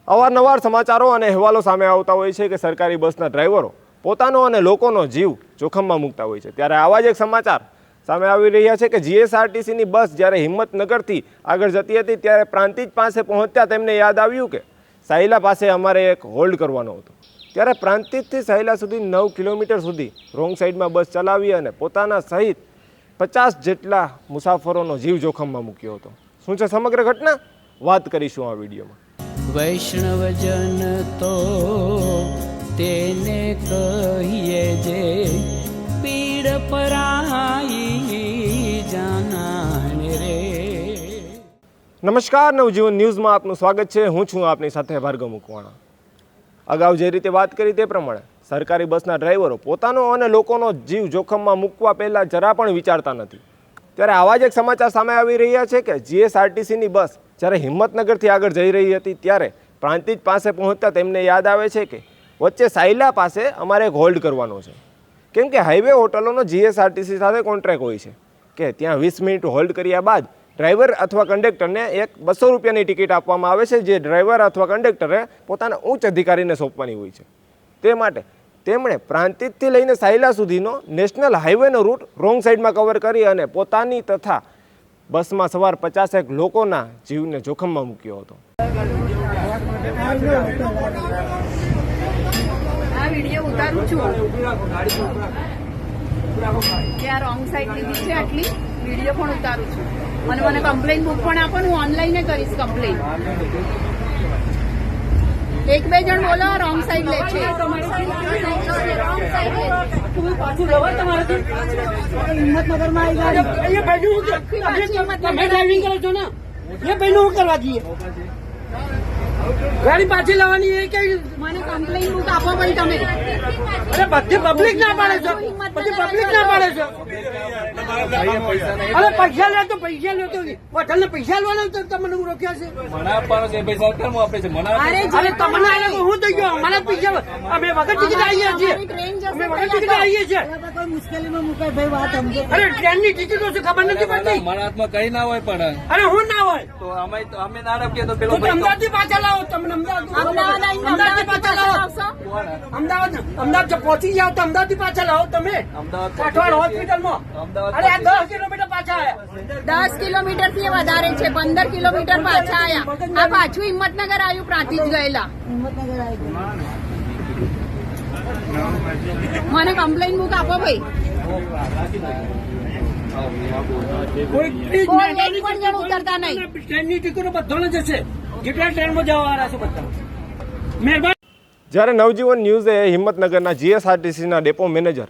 અવારનવાર સમાચારો અને અહેવાલો સામે આવતા હોય છે કે સરકારી બસના ડ્રાઈવરો પોતાનો અને લોકોનો જીવ જોખમમાં મૂકતા હોય છે। ત્યારે આવા જ એક સમાચાર સામે આવી રહ્યા છે કે જીએસઆરટીસીની બસ જ્યારે હિંમતનગરથી આગળ જતી હતી ત્યારે પ્રાંતિજ પાસે પહોંચતા તેમને યાદ આવ્યું કે સાયલા પાસે અમારે એક હોલ્ડ કરવાનો હતો। ત્યારે પ્રાંતિજથી સાયલા સુધી 9 કિલોમીટર સુધી રોંગ સાઈડમાં બસ ચલાવી અને પોતાના સહિત 50 જેટલા મુસાફરોનો જીવ જોખમમાં મૂક્યો હતો। શું છે સમગ્ર ઘટના, વાત કરીશું આ વિડીયોમાં। વૈષ્ણવજન તો તેને કહીએ જે પીડ પરાઈ જાનાને રે। નમસ્કાર, નવજીવન ન્યૂઝમાં આપનું સ્વાગત છે। હું છું આપની સાથે ભાર્ગવ મુકવાણા। અગાઉ જે રીતે વાત કરી તે પ્રમાણે સરકારી બસના ડ્રાઈવરો પોતાનો અને લોકોનો જીવ જોખમમાં મૂકવા પહેલાં જરા પણ વિચારતા નથી। ત્યારે આવા જ એક સમાચાર સામે આવી રહ્યા છે કે જીએસઆરટીસીની બસ જ્યારે હિંમતનગરથી આગળ જઈ રહી હતી ત્યારે પ્રાંતિજ પાસે પહોંચતા તેમને યાદ આવે છે કે વચ્ચે સાયલા પાસે અમારે એક હોલ્ડ કરવાનો છે। કેમ કે હાઈવે હોટલોનો જીએસઆરટીસી સાથે કોન્ટ્રાક્ટ હોય છે કે ત્યાં 20 મિનિટ હોલ્ડ કર્યા બાદ ડ્રાઈવર અથવા કંડક્ટરને એક 200 રૂપિયાની ટિકિટ આપવામાં આવે છે, જે ડ્રાઈવર અથવા કંડક્ટરે પોતાના ઉચ્ચ અધિકારીને સોંપવાની હોય છે। તે માટે તેમણે પ્રાંતિજથી લઈને સાયલા સુધીનો નેશનલ હાઈવેનો રૂટ રોંગ સાઈડમાં કવર કરી અને પોતાની તથા બસમાં સવાર 51 લોકોના જીવને જોખમમાં મૂક્યો હતો। આ વિડીયો ઉતારું છું કે આ રોંગ સાઈડ લીધી છે, આટલી વિડીયો પણ ઉતારું છું અને મને કમ્પ્લેન બુક પણ આપો, હું ઓનલાઈન કરીશ કમ્પ્લેન। એક બે જણ બોલો રોંગ સાઈડ લે છે, હિંમતનગરમાં ડ્રાઇવિંગ કરો છો ને એ ભાઈ નું કરવા દઈએ, ગાડી પાછી લાવવાની એ કઈ મને કમ્પ્લેન બુક આપો ભાઈ તમે। અરે બધી પબ્લિક ના પાડે છે, બધી પબ્લિક ના પાડે છે। અરે પૈસા લે તો પૈસા લે તો હોટલ ને પૈસા લેવાના તો તમને રોક્યા છે? અરે તમને આને હું થઈ ગયો, મને પૈસા અમે વગર ટિકિટ આવીએ છીએ, અમે વગર ટિકિટ આવીએ છીએ। કોઈ મુશ્કેલીમાં મુકાય ભાઈ, વાત સમજો। અરે ટ્રેન ની ટિકિટો છે ખબર નથી પડતી, મારા હાથમાં કઈ ના હોય પણ અરે હું ના હોય તો અમે ના રાખીએ તો પેલો અમદાવાદ થી પાછા લાવો, તમને અમદાવાદ થી પાછા લાવો, અમદાવાદ પહોંચી જાઓ તો અમદાવાદ થી પાછા લાવો તમે કાઠવાડ હોસ્પિટલમાં। અરે આ 10 કિલોમીટર પાછા આવ્યા, 10 કિલોમીટર થી વધારે છે, 15 કિલોમીટર પાછા આયા। આ પાછું હિંમતનગર આવ્યું, પ્રાંતિજ ગયેલા। મને કમ્પ્લેન બુક આપો ભાઈ। કોઈ એક પણ જણ ઉતરતા નહીં। ટ્રેનની ટિકિટો બધાને જશે, જેટલા ટ્રેનમાં જવા વાળા છે બધા। મહેરબાની। જ્યારે નવજીવન ન્યૂઝે હિંમતનગરના જીએસઆરટીસીના ડેપો મેનેજર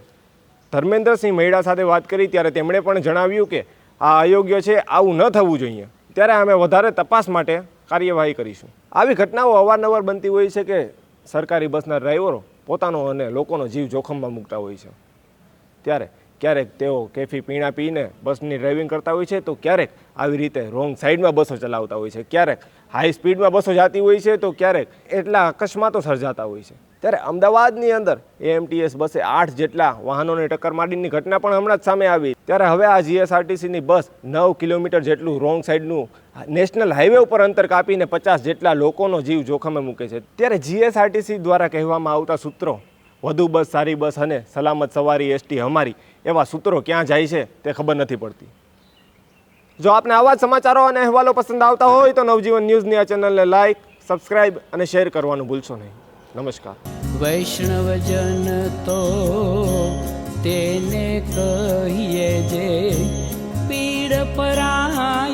ધર્મેન્દ્રસિંહ મૈડા સાથે વાત કરી ત્યારે તેમણે પણ જણાવ્યું કે આ અયોગ્ય છે, આવું ન થવું જોઈએ। ત્યારે અમે વધારે તપાસ માટે કાર્યવાહી કરીશું। આવી ઘટનાઓ અવારનવાર બનતી હોય છે કે સરકારી બસના ડ્રાઈવરો પોતાનો અને લોકોનો જીવ જોખમમાં મૂકતા હોય છે। ત્યારે ક્યારેક તેઓ કેફી પીણા પીને બસની ડ્રાઇવિંગ કરતા હોય છે, તો ક્યારેક આવી રીતે રોંગ સાઈડમાં બસો ચલાવતા હોય છે, ક્યારેક હાઈ સ્પીડમાં બસો જતી હોય છે, તો ક્યારેક એટલા અકસ્માતો સર્જાતા હોય છે। ત્યારે અમદાવાદની અંદર એએમટીએસ બસે 8 જેટલા વાહનોને ટક્કર મારીની ઘટના પણ હમણાં જ સામે આવી। ત્યારે હવે આ જીએસઆરટીસીની બસ 9 કિલોમીટર જેટલું રોંગ સાઈડનું નેશનલ હાઈવે ઉપર અંતર કાપીને 50 જેટલા લોકોનો જીવ જોખમે મૂકે છે। ત્યારે જીએસઆરટીસી દ્વારા કહેવામાં આવતા સૂત્રો વધુ બસ, સારી બસ અને સલામત સવારી એસટી અમારી, એવા સૂત્રો ક્યાં જાય છે તે ખબર નથી પડતી। જો આપને આવા જ સમાચારો અને અહેવાલો પસંદ આવતા હોય તો નવજીવન ન્યૂઝની આ ચેનલને લાઇક, સબસ્ક્રાઇબ અને શેર કરવાનું ભૂલશો નહીં। નમસ્કાર। વૈષ્ણવજન તો તેને કહીએ જે પીડ પરાઈ